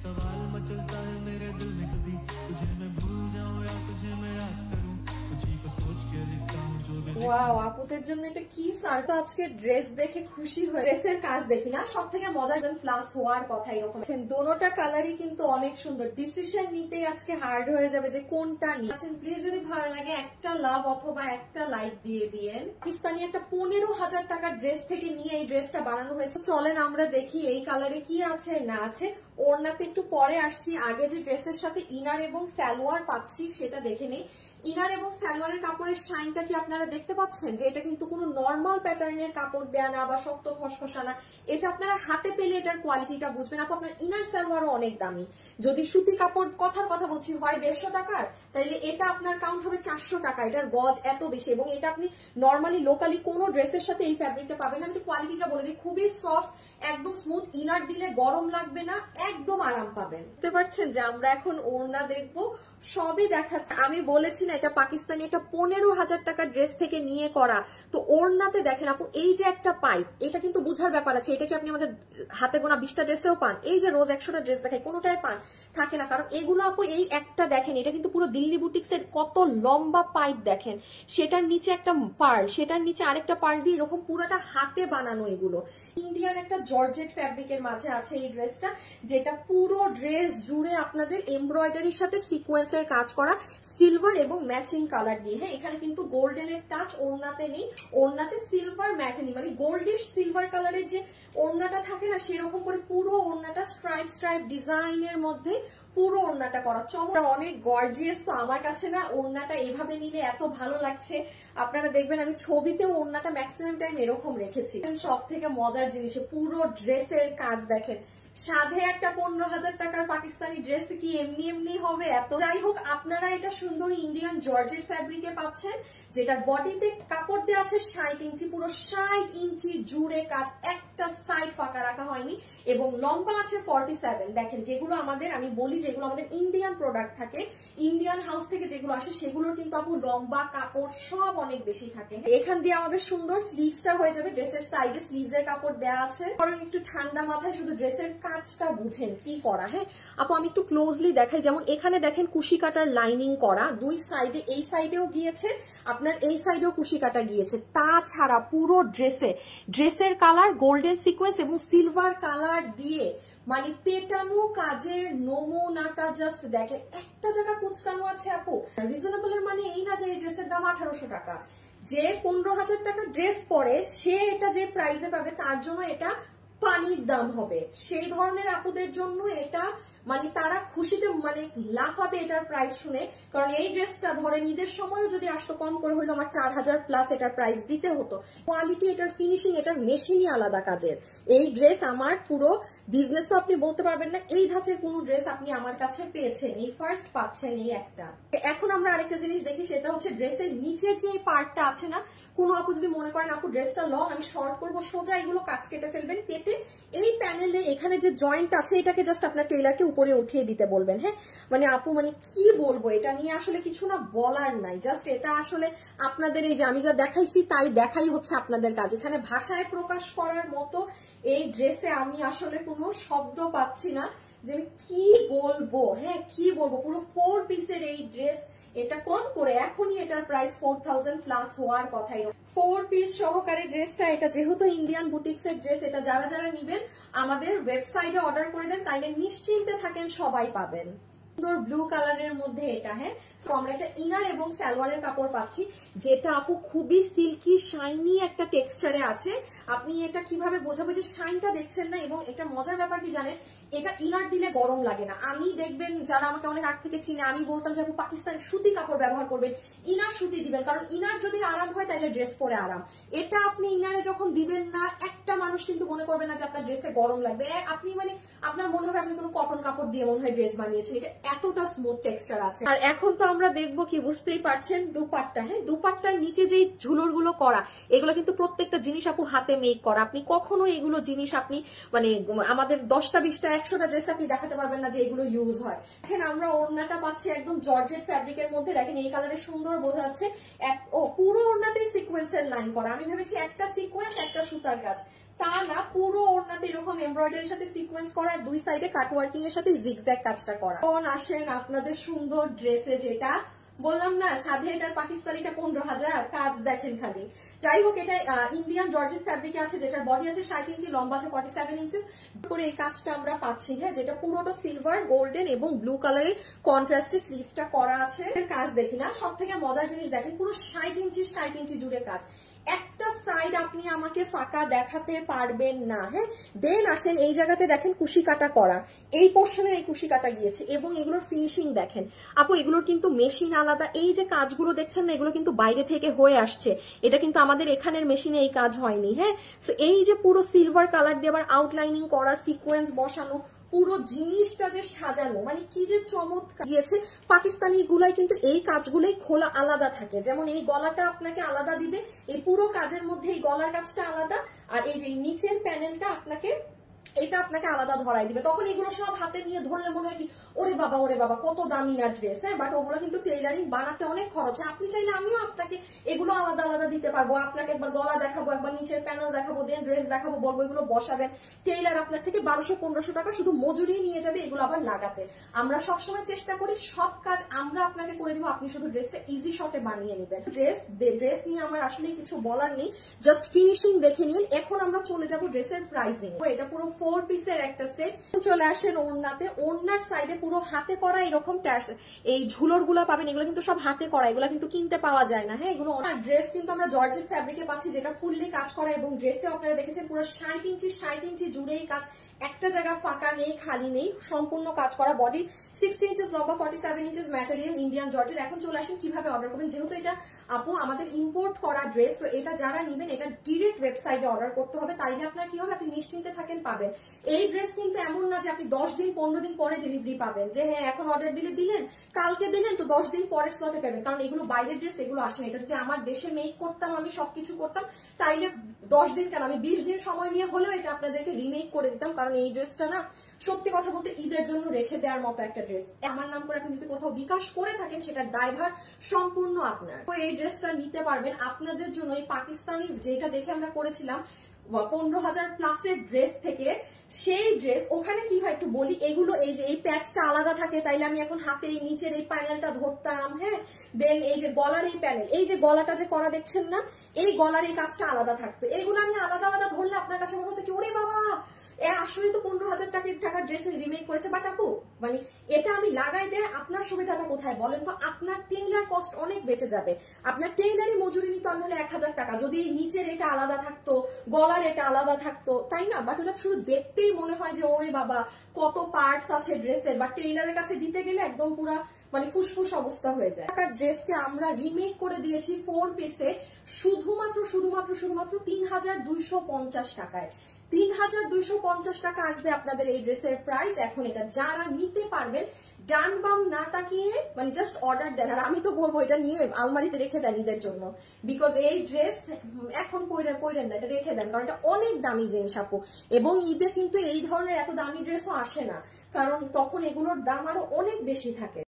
सवाल मचलता है मेरे दिल में, कभी तुझे मैं भूल जाऊं या तुझे मैं याद करूं, तुझी को सोच के लिखता हूं जो भी। ওয়াও, আপুদের জন্য এটা কি স্যার, তো আজকে ড্রেস দেখে খুশি হয়ে ড্রেসের কাজ দেখি না, সব থেকে মজার প্লাস হওয়ার কথা এরকম। দোনোটা কালারই কিন্তু অনেক সুন্দর, ডিসিশন নিতেই আজকে হার্ড হয়ে যাবে যে কোনটা নিয়ে। প্লিজ যদি ভালো লাগে একটা লাভ অথবা একটা লাইক দিয়ে দিয়েন। পাকিস্তানি একটা 15,000 টাকার ড্রেস থেকে নিয়ে এই ড্রেসটা বানানো হয়েছে। চলেন আমরা দেখি এই কালারে কি আছে না আছে। ওড়নাতে একটু পরে আসছি, আগে যে ড্রেসের সাথে ইনার এবং সালোয়ার পাচ্ছি সেটা দেখে নেই। ইনার এবং সালোয়ারের কাপড়ের শাইনটা কি আপনারা দেখতে পাচ্ছেন, যে এটা কিন্তু কোনো নর্মাল প্যাটার্নের কাপড় দেয়া না বা শক্ত খসখসা না, এটা আপনারা হাতে পেলে এটার কোয়ালিটিটা বুঝবেন। আপু আপনার ইনার সালোয়ারও অনেক দামি, যদি সুতি কাপড় কথার কথা বলছি হয় 150 টাকার, তাইলে এটা আপনার কাউন্ট হবে 400 টাকা। এটার গজ এত বেশি এবং এটা আপনি নর্মালি লোকালি কোনো ড্রেসের সাথে এই ফ্যাব্রিকটা পাবেন না। আমি কোয়ালিটিটা বলে দিই, খুবই সফট, একদম স্মুথ, ইনার দিলে গরম লাগবে না, একদম আরাম পাবেন। বুঝতে পারছেন যে আমরা এখন ওড়না দেখবো, সবই দেখাচ্ছে। আমি বলেছি না এটা পাকিস্তানি, এটা 15,000 টাকার ড্রেস থেকে নিয়ে করা। তো ওড়নাতে দেখেন আপু, এই যে একটা পাইপ, এটা কিন্তু বোঝার ব্যাপার আছে। এটা কি আপনি আমাদের হাতে গোনা 20টা ড্রেসেও পান? এই যে রোজ 100টা ড্রেস দেখায়, কোনোটাই পান থাকে না, কারণ এগুলো আপু এই একটা দেখেন, এটা কিন্তু পুরো দিল্লি বুটিক্স এর কত লম্বা পাইপ দেখেন, সেটার নিচে একটা পার্ল, সেটার নিচে আরেকটা পার্ল দিয়ে এরকম পুরোটা হাতে বানানো। এগুলো ইন্ডিয়ান একটা জর্জেট ফ্যাব্রিকের মাঝে আছে এই ড্রেসটা, যেটা পুরো ড্রেস জুড়ে আপনাদের এমব্রয়ডারির সাথে সিকোয়েন্স এর কাজ করা, সিলভার এবং ম্যাচিং কালার দিয়ে। হ্যাঁ, এখানে কিন্তু গোল্ডেনের টাচ ওড়নাতে নেই, ওড়নাতে সিলভার ম্যাটেনি মানে গোল্ডিশ সিলভার কালারের যে ওড়নাটা থাকে না, সেরকম করে পুরো ওড়নাটা স্ট্রাইপ স্ট্রাইপ ডিজাইনের মধ্যে পুরো ওড়নাটা করা, চমৎকার, অনেক গর্জিয়াস। তো আমার কাছে না ওড়নাটা এভাবে নিলে এত ভালো লাগছে, আপনারা দেখবেন আমি ছবিতেও ওড়নাটা ম্যাক্সিমাম টাইম এরকম রেখেছি। সব থেকে মজার জিনিস, পুরো ড্রেসের কাজ দেখেন, সাধে একটা 15,000 টাকার পাকিস্তানি ড্রেস কি এমনি এমনি হবে এত? যাই হোক, আপনারা এটা সুন্দর ইন্ডিয়ান জর্জেট ফ্যাব্রিকে পাচ্ছেন, যেটার বডিতে কাপড় দেওয়া আছে 60 ইঞ্চি, পুরো 60 ইঞ্চি জুড়ে কাজ, একটা সাইড ফাঁকা রাখা হয়নি, এবং লম্বা আছে 47। দেখেন, যেগুলো আমাদের, আমি বলি যেগুলো আমাদের ইন্ডিয়ান প্রোডাক্ট থাকে, ইন্ডিয়ান হাউস থেকে যেগুলো আসে, সেগুলোর কিন্তু আপু লম্বা কাপড় সব অনেক বেশি থাকে। এখান দিয়ে আমাদের সুন্দর স্লিভসটা হয়ে যাবে, ড্রেসের সাইডে স্লিভস এর কাপড় দেওয়া আছে। কারণ একটু ঠান্ডা মাথায় শুধু ড্রেসের কাজটা বুঝেন কি করা। হ্যাঁ আপু, আমি একটু ক্লোজলি দেখাই, যেমন এখানে দেখেন কুশি কাটার লাইনিং করা, দুই সাইডে, এই সাইডেও গিয়েছে আপনার, এই সাইডেও কুশি কাটা গিয়েছে। তাছাড়া পুরো ড্রেসের কালার গোল্ডেন সিকোয়েন্স এবং সিলভার কালার দিয়ে, মানে পেটানো কাজের নমুনাটা জাস্ট দেখেন, একটা জায়গা কুচকানো আছে আপু। রিজনেবল এর মানে এই না যে এই ড্রেসের দাম 1800 টাকা, যে 15,000 টাকা ড্রেস পরে সে এটা যে প্রাইসে পাবে তার জন্য এটা পানির দাম হবে। সেই ধরনের আপুদের জন্য এটা মানে তারা খুশিতে মানে লাফাবে এটার প্রাইস শুনে, কারণ এই ড্রেসটা ধরেন ঈদের সময়ও যদি আসতো কম করে হইলো আমার 4000 প্লাস এটার প্রাইস দিতে হতো। কোয়ালিটি, এটার ফিনিশিং, এটার মেশিনই আলাদা কাজের। এই ড্রেস আমার পুরো বিজনেসও আপনি বলতে পারবেন না এই ধাঁচের কোন ড্রেস আপনি আমার কাছে পেয়েছেন, এই ফার্স্ট পাচ্ছেন এই একটা। এখন আমরা আরেকটা জিনিস দেখি, সেটা হচ্ছে ড্রেসের নিচের যে পার্টটা আছে না, কোনো আপু যদি মনে করেন আপু ড্রেসটা লং, আমি শর্ট করবো, সোজা এগুলো কাজ কেটে ফেলবেন, কেটে এই প্যানেলে এখানে যে জয়েন্ট আছে এটাকে জাস্ট আপনার টেইলারকে উপরে উঠিয়ে দিতে বলবেন। হ্যাঁ, মানে আপু মানে কি বলবো, এটা নিয়ে আসলে কিছু না বলার নাই, জাস্ট এটা আসলে আপনাদের এই যে আমি যা দেখাইছি তাই দেখাই হচ্ছে আপনাদের কাজ। এখানে ভাষায় প্রকাশ করার মতো এই ড্রেসে আমি আসলে কোনো শব্দ পাচ্ছি না যে আমি কি বলবো। হ্যাঁ, কি বলবো, পুরো 4 পিসের এই ড্রেস, এটা কম করে এখনই এটার প্রাইস 4000 প্লাস হওয়ার কথাই। 4 পিস সহকারে ড্রেসটা, এটা যেহেতু ইন্ডিয়ান বুটিক্স এর ড্রেস, এটা যারা যারা নিবেন আমাদের ওয়েবসাইটে অর্ডার করে দেন, তাইলে নিশ্চিন্তে থাকেন সবাই পাবেন। সুন্দর ব্লু কালারের মধ্যে এটা। হ্যাঁ, সো আমরা একটা ইনার এবং সালোয়ারের কাপড় পাচ্ছি, যেটা আপু খুবই সিল্কি শাইনি একটা টেক্সচারে আছে। আপনি এটা কিভাবে বোঝাবো যে শাইনটা দেখছেন না, এবং এটা মজার ব্যাপার কি জানেন, এটা ইনার দিলে গরম লাগে না। আমি দেখবেন যারা আমাকে অনেক আগ থেকে চিনে, আমি বলতাম যে আপু পাকিস্তানি সুতি কাপড় ব্যবহার করবেন, ইনার সুতি দিবেন, কারণ ইনার যদি আরাম হয় তাহলে ড্রেস পরে আরাম। এটা আপনি ইনারে যখন দিবেন না, একটা মানুষ কিন্তু মনে করবে না যে আপনার ড্রেসে গরম লাগবে, আপনি মানে আপনার মনে হবে আপনি কোনো কটন কাপড় দিয়ে মনে হয় ড্রেস বানিয়েছেন, এটা এতটা স্মুথ টেক্সচার আছে। আর এখন তো আমরা দেখবো কি, বুঝতেই পারছেন, দুপাট্টা। হ্যাঁ, দুপাট্টার নিচে যে ঝুলুর গুলো করা, এগুলো কিন্তু প্রত্যেকটা জিনিস আপু হাতে মেক করা। আপনি কখনো এগুলো জিনিস আপনি মানে আমাদের 10টা 20টা 100টা ড্রেস আপনি দেখাতে পারবেন না যে এগুলো ইউজ হয়। দেখেন আমরা ওড়নাটা পাচ্ছি একদম জর্জেট ফ্যাব্রিকের মধ্যে, দেখেন এই কালারে সুন্দর বোঝা যাচ্ছে। পুরো ওড়নাতে সিকোয়েন্সের লাইন করা, আমি ভেবেছি একটা সিকোয়েন্স একটা সুতার কাজ, তা না, পুরো ওড়নাতে এরকম এমব্রয়ডারির সাথে সিকোয়েন্স করা, দুই সাইডে কাট ওয়ার্কিং এর সাথে জিগজ্যাগ কাজটা করা। এখন আসেন আপনাদের সুন্দর ড্রেসে, যেটা বললাম না সাধে এটার পাকিস্তানিটা 15,000, কাজ দেখেন খালি। যাই হোক, এটা ইন্ডিয়ান জর্জেট ফ্যাব্রিকে আছে, যেটার বডি আছে 60 ইঞ্চি, লম্বা আছে 47 ইঞ্চি করে এই কাজটা আমরা পাচ্ছি। হ্যাঁ, যেটা পুরোটা সিলভার, গোল্ডেন এবং ব্লু কালারের কন্ট্রাস্টে স্লিভসটা করা আছে। কাজ দেখি না, সব থেকে মজার জিনিস দেখেন, পুরো 60 ইঞ্চি জুড়ে কাজ, একটা সাইড আপনি আমাকে ফাঁকা দেখাতে পারবেন না। হ্যাঁ, দেন আসেন এই জায়গাতে দেখেন কুশি কাটা করা, এই পোর্শনে এই কুশি কাটা গিয়েছে এবং এগুলোর ফিনিশিং দেখেন আপু, এগুলোর কিন্তু মেশিন আলাদা। এই যে কাজগুলো দেখছেন না, এগুলো কিন্তু বাইরে থেকে হয়ে আসছে, এটা কিন্তু আমাদের এখানের মেশিনে এই কাজ হয়নি। হ্যাঁ, তো এই যে পুরো সিলভার কালার দিয়ে আবার আউটলাইনিং করা, সিকোয়েন্স বসানো, পুরো জিনিসটা যে সাজানো, মানে কি যে চমৎকার দিয়েছে। পাকিস্তানি গুলাই কিন্তু এই কাজগুলোই খোলা আলাদা থাকে, যেমন এই গলাটা আপনাকে আলাদা দিবে, এই পুরো কাজের মধ্যে এই গলার কাজটা আলাদা, আর এই যে নিচের প্যানেলটা আপনাকে এটা আপনাকে আলাদা ধরাই দিবে। তখন এগুলো সব হাতে নিয়ে ধরলে মনে হয় কি ওরে বাবা কত দামি না ড্রেস। হ্যাঁ, বাট ওগুলো কিন্তু টেইলারিং বানাতে অনেক খরচ। আপনি চাইলে আমিও আপনাকে এগুলো আলাদা আলাদা দিতে পারবো, আপনাকে একবার গলা দেখাবো, একবার নিচের প্যানেল দেখাবো, দেন ড্রেস দেখাবো, বলবো এগুলো বসাবেন। টেইলার আপনার থেকে 1200-1500 টাকা শুধু মজুরি নিয়ে যাবে এগুলো আবার লাগাতে। আমরা সবসময় চেষ্টা করি সব কাজ আমরা আপনাকে করে দিব, আপনি শুধু ড্রেসটা ইজি শটে বানিয়ে নেবেন। ড্রেস নিয়ে আমার আসলে কিছু বলার নেই, জাস্ট ফিনিশিং দেখে নিন। এখন আমরা চলে যাবো ড্রেসের প্রাইসিং। এটা পুরো 4 পিসের একটা সেট। চলে আসেন ওড়নাতে, ওড়নার সাইডে পুরো হাতে করা এরকম এই ঝুলোর গুলা পাবেন, এগুলো কিন্তু সব হাতে করা, এগুলো কিন্তু কিনতে পাওয়া যায় না। হ্যাঁ, এগুলো ড্রেস কিন্তু আমরা জর্জেট ফ্যাব্রিকে পাচ্ছি, যেটা ফুললি কাজ করা এবং ড্রেসে আপনারা দেখেছেন পুরো 60 ইঞ্চি জুড়েই কাজ, একটা জায়গা ফাঁকা নেই, খালি নেই, সম্পূর্ণ কাজ করা। বডি 60 ইঞ্চিস, লম্বা 47 ইঞ্চিস, ম্যাটেরিয়াল ইন্ডিয়ান জর্জেট। এখন চলে আসেন কিভাবে অর্ডার করবেন। যেহেতু এটা আপু আমাদের ইম্পোর্ট করা ড্রেস, তো এটা যারা নিবেন এটা ডিরেক্ট ওয়েবসাইটে অর্ডার করতে হবে, তাইলে আপনার কি হবে, আপনি নিশ্চিন্তে থাকেন পাবেন। এই ড্রেস কিন্তু এমন না যে আপনি 10 দিন 15 দিন পরে ডেলিভারি পাবেন, যে হ্যাঁ এখন অর্ডার দিলেন কালকে দিলেন তো 10 দিন পরের স্লটে পাবেন, কারণ এগুলো বাইরের ড্রেস, এগুলো আসে না। এটা যদি আমার দেশে মেক করতাম, আমি সবকিছু করতাম, তাইলে 10 দিন কেন, আমি 20 দিন সময় নিয়ে হলেও এটা আপনাদেরকে রিমেক করে দিতাম। কারণ এই ড্রেসটা না সত্যি কথা বলতে ঈদের জন্য রেখে দেওয়ার মতো একটা ড্রেস। আমার নাম করে আপনি যদি কোথাও বিকাশ করে থাকেন, সেটার দায়ভার সম্পূর্ণ আপনার। তো এই ড্রেসটা নিতে পারবেন আপনাদের জন্য। এই পাকিস্তানি যেটা দেখে আমরা করেছিলাম 15,000 প্লাসের ড্রেস থেকে, সেই ড্রেস ওখানে কি হয় একটু বলি। এগুলো এই যে এই প্যাচটা আলাদা থাকে, তাইলে আমি এখন হাতে এই নিচের এই প্যানেলটা ধরতাম। হ্যাঁ, দেন এই যে গলার এই প্যানেল, এই যে গলাটা যে করা দেখছেন না, এই গলার এই কাজটা আলাদা থাকতো। এগুলো আমি আলাদা আলাদা ধরলে আপনার কাছে মনে হতো কি ওরে বাবা আসলে তো 15,000 টাকার ড্রেসের রিমেক করেছে। বাট আপু মানে এটা আমি লাগাই দেয়, আপনার সুবিধাটা কোথায় বলেন তো? আপনার টেইলার কস্ট অনেক বেঁচে যাবে। আপনার টেইলারই মজুরি নিতে হলে 1000 টাকা, যদি নিচের এটা আলাদা থাকতো, গলার এটা আলাদা থাকতো, তাই না? বাট ওটা শুধু দেখতেই মনে হয় যে ওরে বাবা কত পার্টস আছে ড্রেসের, বা টেইলারের কাছে দিতে গেলে একদম পুরা মানে ফুসফুস অবস্থা হয়ে যায়। ড্রেসকে আমরা রিমেক করে দিয়েছি 4 পিসে শুধুমাত্র 3,250 টাকায়। 3,250 টাকা আসবে আপনাদের এই ড্রেসের প্রাইস। এখন এটা যারা নিতে পারবেন ডান বাম না তাকিয়ে মানে জাস্ট অর্ডার দেন। আর আমি তো বলবো এটা নিয়ে আলমারিতে রেখে দেন ঈদের জন্য, বিকজ এই ড্রেস এখন পরেন না, এটা রেখে দেন, কারণ এটা অনেক দামি জিনিস আপু। এবং ঈদে কিন্তু এই ধরনের এত দামি ড্রেসও আসে না, কারণ তখন এগুলোর দাম আরো অনেক বেশি থাকে।